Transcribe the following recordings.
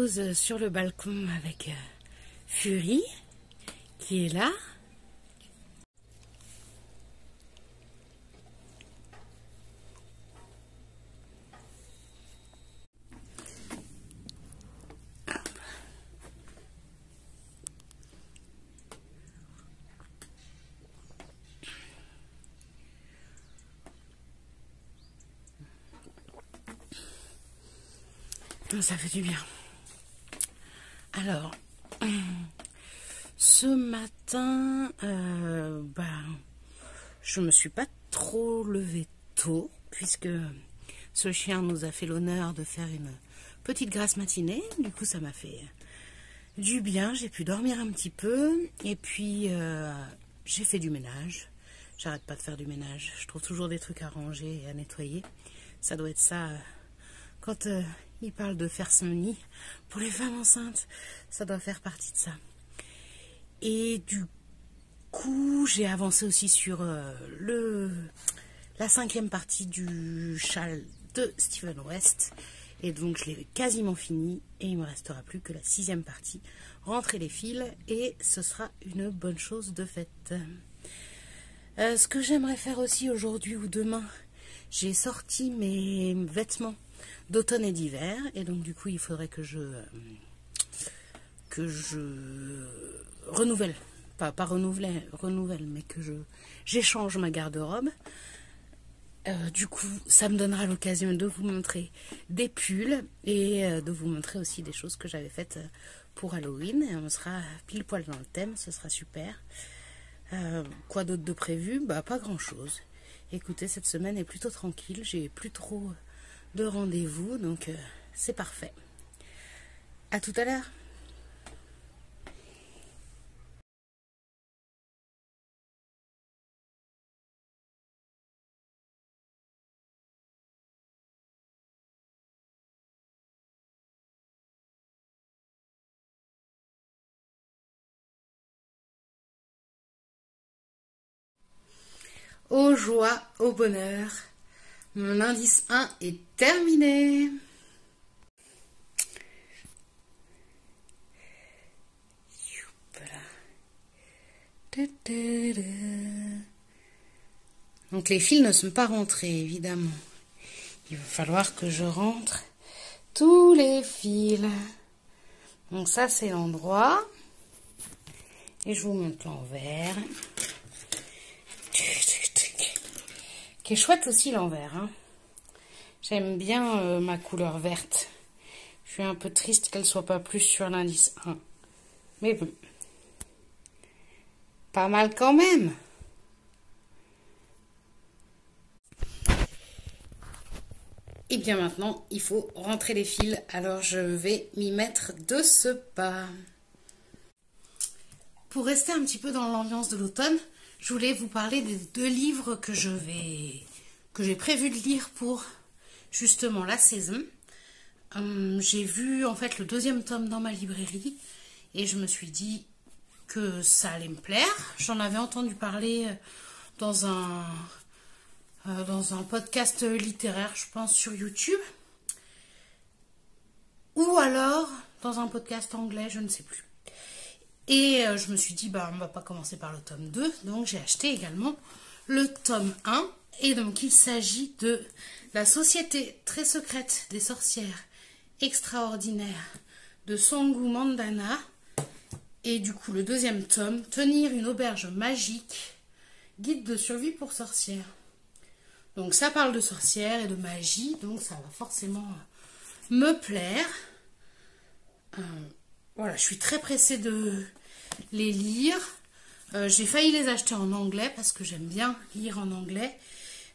pause sur le balcon avec Fury qui est là. Ça fait du bien. Alors, ce matin, je me suis pas trop levée tôt, puisque ce chien nous a fait l'honneur de faire une petite grasse matinée. Du coup, ça m'a fait du bien. J'ai pu dormir un petit peu. Et puis, j'ai fait du ménage. J'arrête pas de faire du ménage. Je trouve toujours des trucs à ranger et à nettoyer. Ça doit être ça quand... il parle de faire son nid pour les femmes enceintes. Ça doit faire partie de ça. Et du coup, j'ai avancé aussi sur la 5e partie du châle de Stephen West. Et donc, je l'ai quasiment fini. Et il ne me restera plus que la 6e partie. Rentrer les fils. Et ce sera une bonne chose de faite. Ce que j'aimerais faire aussi aujourd'hui ou demain, j'ai sorti mes vêtements d'automne et d'hiver, et donc du coup il faudrait que je renouvelle, pas renouvelle, mais que j'échange ma garde-robe. Du coup ça me donnera l'occasion de vous montrer des pulls et de vous montrer aussi des choses que j'avais faites pour Halloween, et on sera pile poil dans le thème, ce sera super. Quoi d'autre de prévu? Pas grand chose. Écoutez, cette semaine est plutôt tranquille, j'ai plus trop de rendez-vous, donc c'est parfait. À tout à l'heure. Aux joies, au bonheur, mon indice 1 est terminé. Donc les fils ne sont pas rentrés, évidemment. Il va falloir que je rentre tous les fils. Donc ça, c'est l'endroit. Et je vous montre l'envers. Qui est chouette aussi l'envers. Hein. J'aime bien ma couleur verte. Je suis un peu triste qu'elle soit pas plus sur l'indice 1. Mais bon. Pas mal quand même. Et bien maintenant, il faut rentrer les fils. Alors je vais m'y mettre de ce pas. Pour rester un petit peu dans l'ambiance de l'automne, je voulais vous parler des 2 livres que j'ai prévu de lire pour justement la saison. J'ai vu en fait le 2e tome dans ma librairie et je me suis dit que ça allait me plaire. J'en avais entendu parler dans un podcast littéraire, je pense, sur YouTube. Ou alors dans un podcast anglais, je ne sais plus. Et je me suis dit, on va pas commencer par le tome 2. Donc j'ai acheté également le tome 1. Et donc il s'agit de La Société très secrète des sorcières extraordinaires de Songu Mandana. Et du coup le 2e tome, Tenir une auberge magique, guide de survie pour sorcières. Donc ça parle de sorcières et de magie, donc ça va forcément me plaire. Voilà, je suis très pressée de les lire. J'ai failli les acheter en anglais parce que j'aime bien lire en anglais.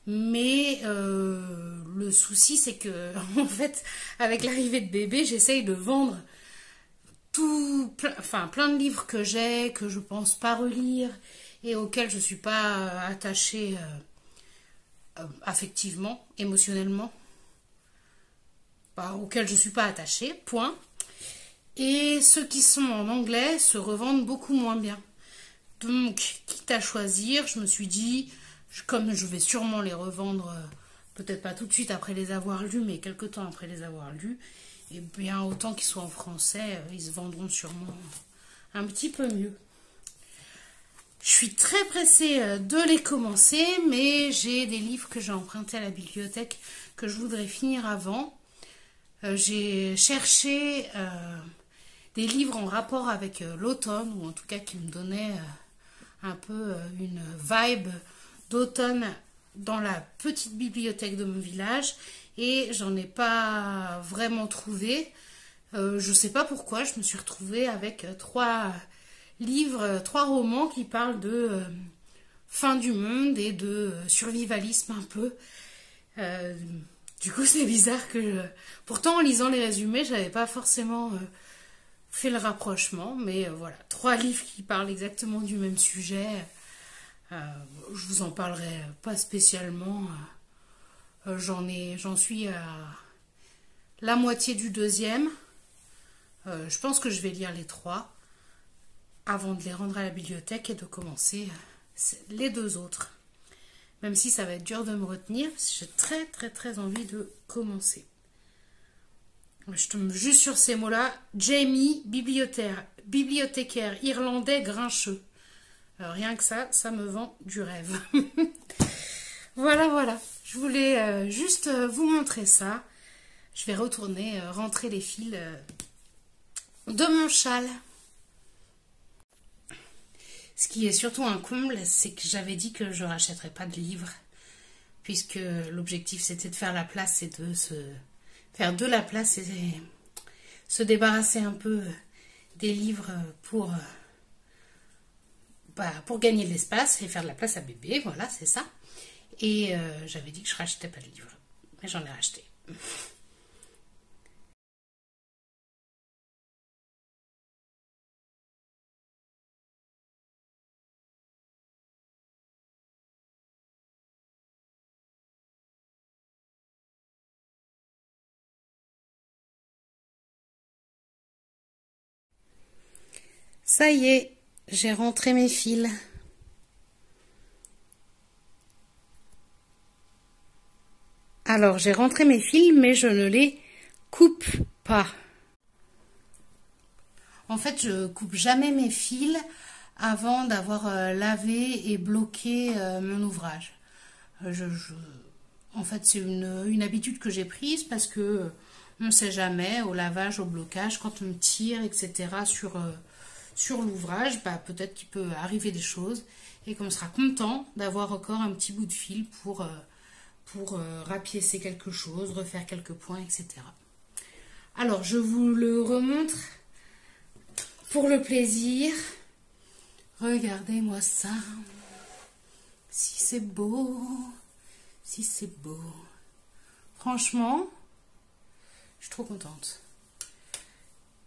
Mais le souci, c'est que en fait, avec l'arrivée de bébé, j'essaye de vendre plein de livres que j'ai, que je pense pas relire et auxquels je suis pas attachée affectivement, émotionnellement. Auxquels je suis pas attachée, point. Et ceux qui sont en anglais se revendent beaucoup moins bien. Donc, quitte à choisir, je me suis dit, comme je vais sûrement les revendre, peut-être pas tout de suite après les avoir lus, mais quelques temps après les avoir lus, Et bien, autant qu'ils soient en français, ils se vendront sûrement un petit peu mieux. Je suis très pressée de les commencer, mais j'ai des livres que j'ai empruntés à la bibliothèque que je voudrais finir avant. J'ai cherché des livres en rapport avec l'automne, ou en tout cas qui me donnaient un peu une vibe d'automne dans la petite bibliothèque de mon village, et j'en ai pas vraiment trouvé. Je sais pas pourquoi, je me suis retrouvée avec 3 livres, 3 romans qui parlent de fin du monde et de survivalisme un peu. Du coup, c'est bizarre que... Pourtant, en lisant les résumés, j'avais pas forcément fait le rapprochement, mais voilà, 3 livres qui parlent exactement du même sujet. Je vous en parlerai pas spécialement. J'en suis à la moitié du deuxième. Je pense que je vais lire les 3 avant de les rendre à la bibliothèque et de commencer les 2 autres. Même si ça va être dur de me retenir, parce que j'ai très très très envie de commencer. Je tombe juste sur ces mots-là. Jamie, bibliothécaire irlandais grincheux. Rien que ça me vend du rêve. Voilà. Je voulais juste vous montrer ça. Je vais retourner rentrer les fils de mon châle. Ce qui est surtout un comble, c'est que j'avais dit que je ne rachèterais pas de livres, puisque l'objectif c'était de faire la place et de faire de la place et se débarrasser un peu des livres pour gagner de l'espace et faire de la place à bébé, voilà, c'est ça. Et j'avais dit que je rachetais pas de livres, mais j'en ai racheté. Ça y est, j'ai rentré mes fils. Alors, j'ai rentré mes fils, mais je ne les coupe pas. En fait, je coupe jamais mes fils avant d'avoir lavé et bloqué mon ouvrage. En fait, c'est une habitude que j'ai prise parce que on ne sait jamais, au lavage, au blocage, quand on tire, etc., sur l'ouvrage, peut-être qu'il peut arriver des choses et qu'on sera content d'avoir encore un petit bout de fil pour rapiécer quelque chose, refaire quelques points, etc. Alors, je vous le remontre pour le plaisir. Regardez-moi ça. Si c'est beau, si c'est beau. Franchement, je suis trop contente.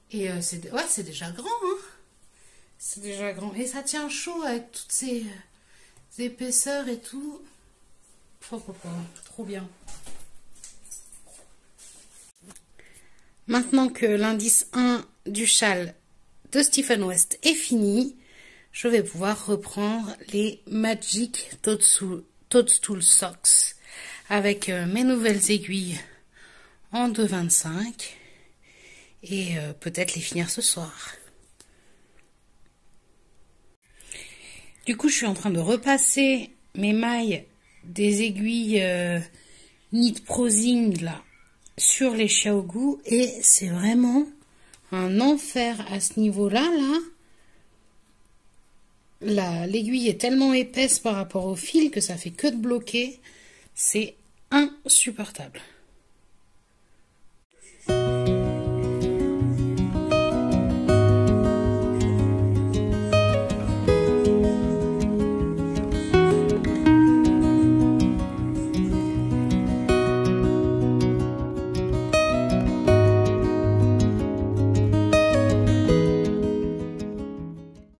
Et c'est déjà grand, hein. C'est déjà grand. Et ça tient chaud avec toutes ces épaisseurs et tout. Trop bien. Maintenant que l'indice 1 du châle de Stephen West est fini, je vais pouvoir reprendre les Magic Toadstool Socks avec mes nouvelles aiguilles en 2,25 et peut-être les finir ce soir. Du coup, je suis en train de repasser mes mailles des aiguilles Knit Prosing là sur les Xiaogu et c'est vraiment un enfer à ce niveau-là là. L'aiguille est tellement épaisse par rapport au fil que ça fait que de bloquer. C'est insupportable.